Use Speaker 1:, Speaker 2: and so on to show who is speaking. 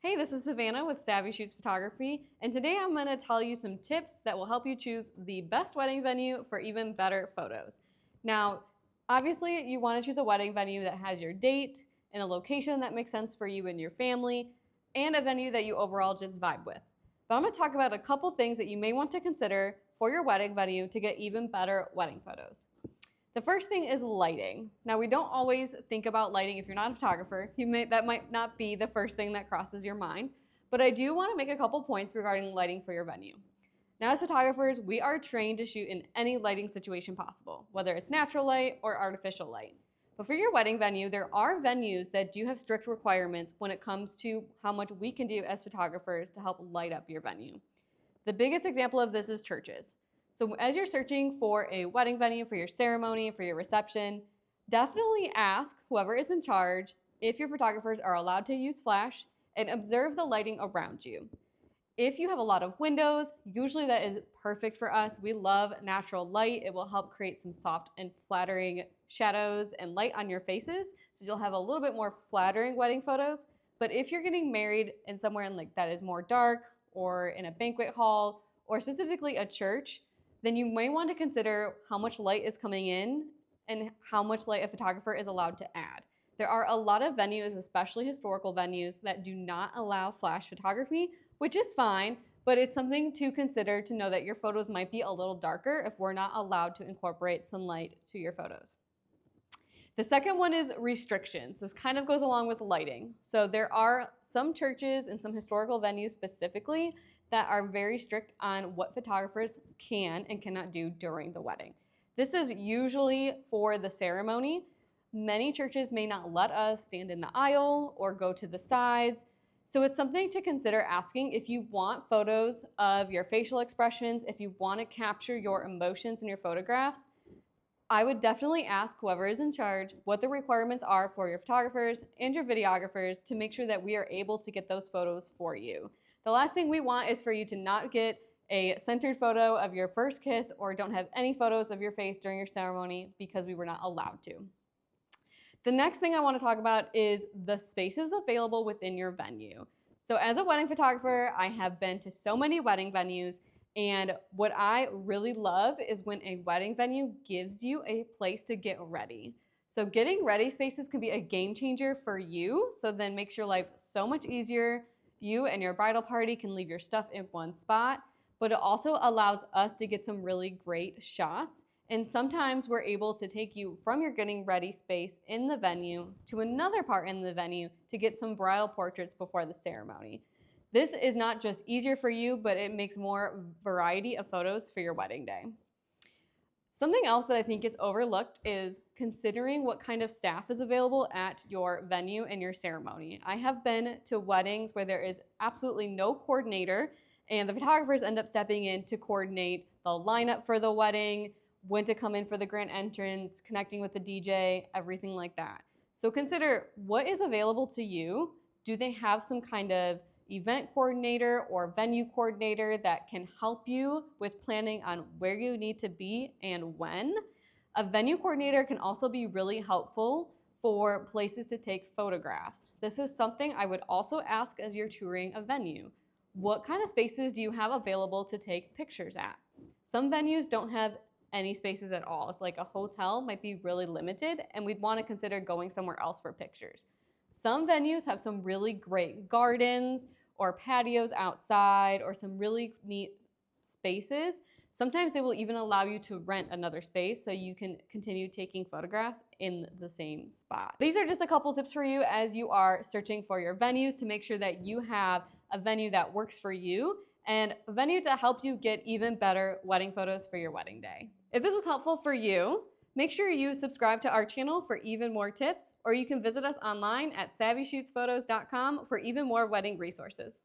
Speaker 1: Hey, this is Savannah with Savvy Shoots Photography, and today I'm going to tell you some tips that will help you choose the best wedding venue for even better photos. Now, obviously, you want to choose a wedding venue that has your date and a location that makes sense for you and your family, and a venue that you overall just vibe with. But I'm going to talk about a couple things that you may want to consider for your wedding venue to get even better wedding photos. The first thing is lighting. Now, we don't always think about lighting if you're not a photographer. That might not be the first thing that crosses your mind, but I do want to make a couple points regarding lighting for your venue. Now, as photographers, we are trained to shoot in any lighting situation possible, whether it's natural light or artificial light. But for your wedding venue, there are venues that do have strict requirements when it comes to how much we can do as photographers to help light up your venue. The biggest example of this is churches. So as you're searching for a wedding venue for your ceremony, for your reception, definitely ask whoever is in charge if your photographers are allowed to use flash and observe the lighting around you. If you have a lot of windows, usually that is perfect for us. We love natural light. It will help create some soft and flattering shadows and light on your faces, so you'll have a little bit more flattering wedding photos. But if you're getting married in somewhere that is more dark, or in a banquet hall, or specifically a church, then you may want to consider how much light is coming in and how much light a photographer is allowed to add. There are a lot of venues, especially historical venues, that do not allow flash photography, which is fine, but it's something to consider to know that your photos might be a little darker if we're not allowed to incorporate some light to your photos. The second one is restrictions. This kind of goes along with lighting. So there are some churches and some historical venues specifically that are very strict on what photographers can and cannot do during the wedding. This is usually for the ceremony. Many churches may not let us stand in the aisle or go to the sides. So it's something to consider asking if you want photos of your facial expressions, if you want to capture your emotions in your photographs. I would definitely ask whoever is in charge what the requirements are for your photographers and your videographers to make sure that we are able to get those photos for you. The last thing we want is for you to not get a centered photo of your first kiss or don't have any photos of your face during your ceremony because we were not allowed to. The next thing I want to talk about is the spaces available within your venue. So as a wedding photographer, I have been to so many wedding venues, and what I really love is when a wedding venue gives you a place to get ready. So getting ready spaces can be a game changer for you, so then makes your life so much easier. You and your bridal party can leave your stuff in one spot, but it also allows us to get some really great shots. And sometimes we're able to take you from your getting ready space in the venue to another part in the venue to get some bridal portraits before the ceremony. This is not just easier for you, but it makes more variety of photos for your wedding day. Something else that I think gets overlooked is considering what kind of staff is available at your venue and your ceremony. I have been to weddings where there is absolutely no coordinator, and the photographers end up stepping in to coordinate the lineup for the wedding, when to come in for the grand entrance, connecting with the DJ, everything like that. So consider what is available to you. Do they have some kind of event coordinator or venue coordinator that can help you with planning on where you need to be and when? A venue coordinator can also be really helpful for places to take photographs. This is something I would also ask as you're touring a venue. What kind of spaces do you have available to take pictures at? Some venues don't have any spaces at all. It's like a hotel might be really limited, and we'd want to consider going somewhere else for pictures. Some venues have some really great gardens or patios outside or some really neat spaces. Sometimes they will even allow you to rent another space so you can continue taking photographs in the same spot. These are just a couple tips for you as you are searching for your venues to make sure that you have a venue that works for you and a venue to help you get even better wedding photos for your wedding day. If this was helpful for you, make sure you subscribe to our channel for even more tips, or you can visit us online at savvyshootsphotos.com for even more wedding resources.